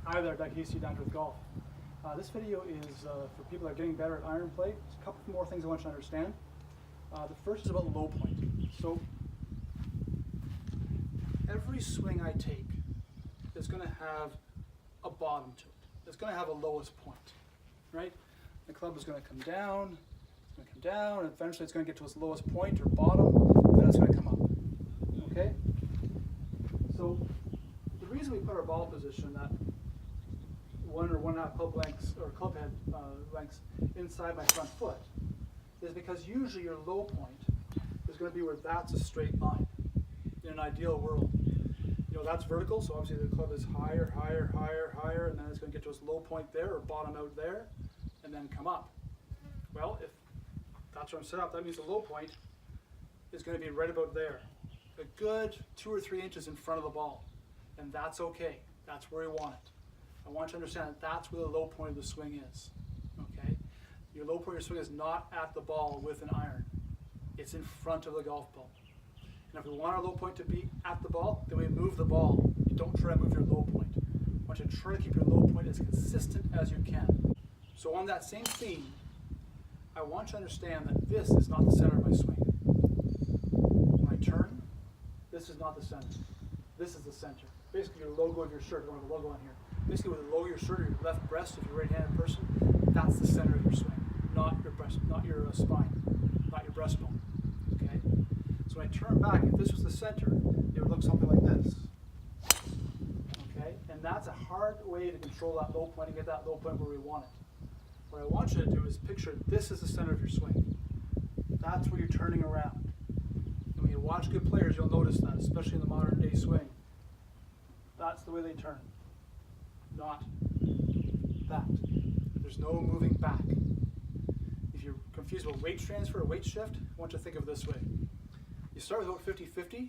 Hi there, Doug Hasty, Down to Earth Golf. This video is for people that are getting better at iron play. There's a couple more things I want you to understand. The first is about low point. So every swing I take is going to have a bottom to it. It's going to have a lowest point, right? The club is going to come down, it's going to come down, and eventually it's going to get to its lowest point or bottom, and then it's going to come up. Okay? So the reason we put our ball position that 1 or 1.5 club lengths or club head lengths inside my front foot is because usually your low point is going to be where that's a straight line in an ideal world. You know, that's vertical, so obviously the club is higher, higher, higher, higher, and then it's going to get to its low point there or bottom out there and then come up. Well, if that's where I'm set up, that means the low point is going to be right about there, a good 2 or 3 inches in front of the ball, and that's okay. That's where you want it. I want you to understand that that's where the low point of the swing is, okay? Your low point of your swing is not at the ball with an iron. It's in front of the golf ball. And if we want our low point to be at the ball, then we move the ball. You don't try to move your low point. I want you to try to keep your low point as consistent as you can. So on that same theme, I want you to understand that this is not the center of my swing. When I turn, this is not the center. This is the center. Basically your logo of your shirt, I don't have a logo on here. Basically with the logo of your shirt or your left breast, if you're a right-handed person, that's the center of your swing, not your breast, not your spine, not your breastbone, okay? So when I turn back, if this was the center, it would look something like this, okay? And that's a hard way to control that low point and get that low point where we want it. What I want you to do is picture this is the center of your swing. That's where you're turning around. And when you watch good players, you'll notice that, especially in the modern day swing. That's the way they turn. Not that. There's no moving back. If you're confused about weight transfer or weight shift, I want you to think of it this way. You start with about 50-50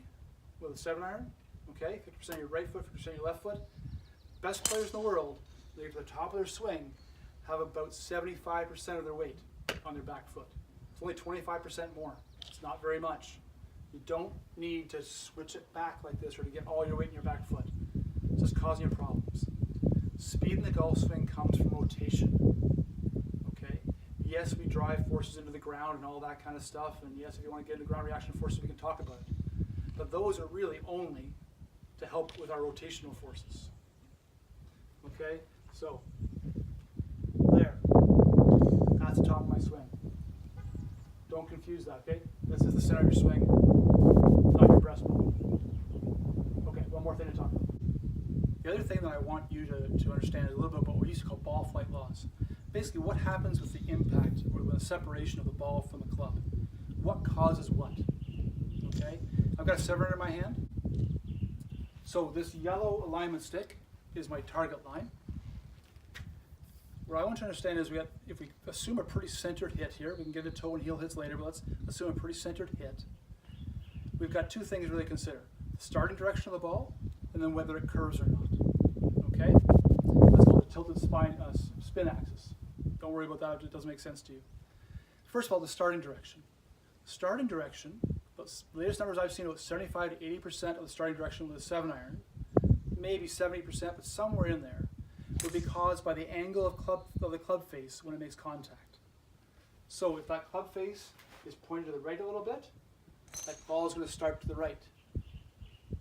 with a 7-iron, okay? 50% your right foot, 50% your left foot. Best players in the world, they get to the top of their swing, have about 75% of their weight on their back foot. It's only 25% more. It's not very much. You don't need to switch it back like this or to get all your weight in your back foot. It's just causing you problems. Speed in the golf swing comes from rotation, okay? Yes, we drive forces into the ground and all that kind of stuff, and yes, if you want to get into ground reaction forces, we can talk about it. But those are really only to help with our rotational forces, okay? So, there, that's the top of my swing. Don't confuse that, okay? This is the center of your swing, not your breastbone. Okay, one more thing to talk about. The other thing that I want you to understand is a little bit about what we used to call ball flight laws. Basically, what happens with the impact or the separation of the ball from the club? What causes what? Okay? I've got a 7-iron in my hand. So this yellow alignment stick is my target line. What I want you to understand is if we assume a pretty centered hit here, we can get into toe and heel hits later, but let's assume a pretty centered hit. We've got 2 things really to consider. The starting direction of the ball, and then whether it curves or not. Okay? That's called the tilted spin axis. Don't worry about that if it doesn't make sense to you. First of all, the starting direction. Starting direction, the latest numbers I've seen, about 75 to 80% of the starting direction with a 7-iron, maybe 70%, but somewhere in there, will be caused by the angle of the club face when it makes contact. So if that club face is pointed to the right a little bit, that ball is going to start to the right.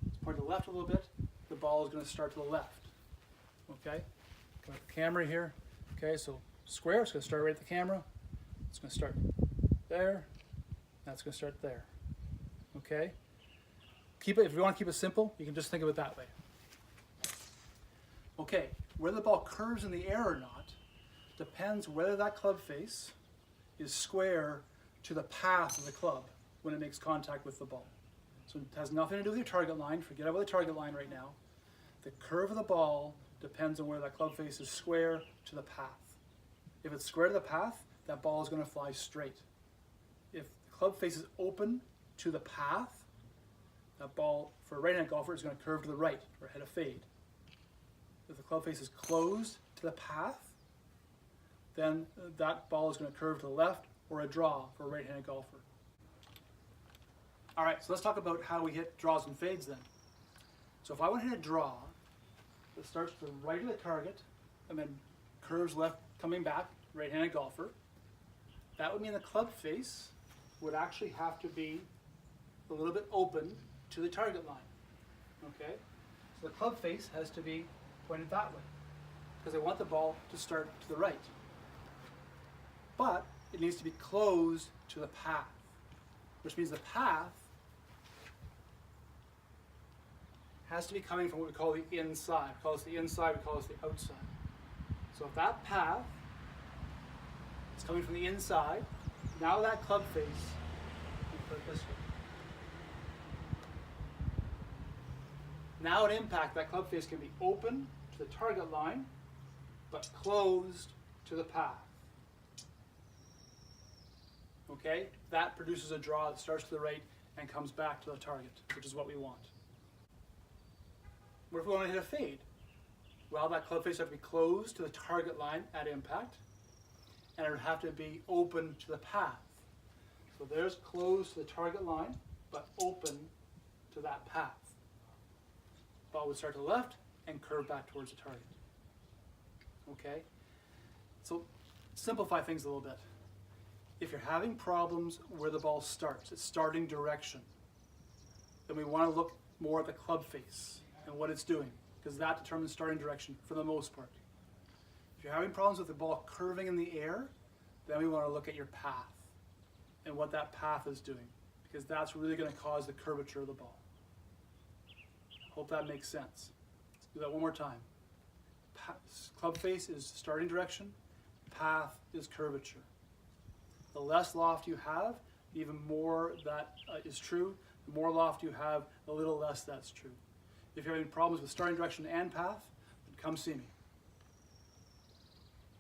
It's pointed to the left a little bit, the ball is going to start to the left. Okay? Got the camera here. Okay, so square, it's going to start right at the camera. It's going to start there. That's going to start there. Okay? Keep it, if you want to keep it simple, you can just think of it that way. Okay, whether the ball curves in the air or not depends whether that club face is square to the path of the club when it makes contact with the ball. So it has nothing to do with your target line. Forget about the target line right now. The curve of the ball depends on whether that club face is square to the path. If it's square to the path, that ball is going to fly straight. If the club face is open to the path, that ball, for a right-handed golfer, is going to curve to the right or hit a fade. If the club face is closed to the path, then that ball is going to curve to the left or a draw for a right-handed golfer. All right, so let's talk about how we hit draws and fades then. So if I want to hit a draw, the starts to the right of the target and then curves left coming back, right-handed golfer. That would mean the club face would actually have to be a little bit open to the target line. Okay? So the club face has to be pointed that way because I want the ball to start to the right. But it needs to be closed to the path, which means the path has to be coming from what we call the inside. We call this the inside, we call this the outside. So if that path is coming from the inside, now that club face, let me put it this way. Now at impact, that club face can be open to the target line, but closed to the path. Okay? That produces a draw that starts to the right and comes back to the target, which is what we want. What if we want to hit a fade? Well, that club face would have to be closed to the target line at impact, and it would have to be open to the path. So there's closed to the target line, but open to that path. Ball would start to the left and curve back towards the target. Okay? So simplify things a little bit. If you're having problems where the ball starts, its starting direction, then we want to look more at the club face and what it's doing, because that determines starting direction for the most part. If you're having problems with the ball curving in the air, then we want to look at your path and what that path is doing, because that's really going to cause the curvature of the ball. Hope that makes sense. Let's do that one more time. Club face is starting direction, path is curvature. The less loft you have, even more that is true. The more loft you have, a little less that's true. If you're having problems with starting direction and path, then come see me.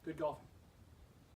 Good golfing.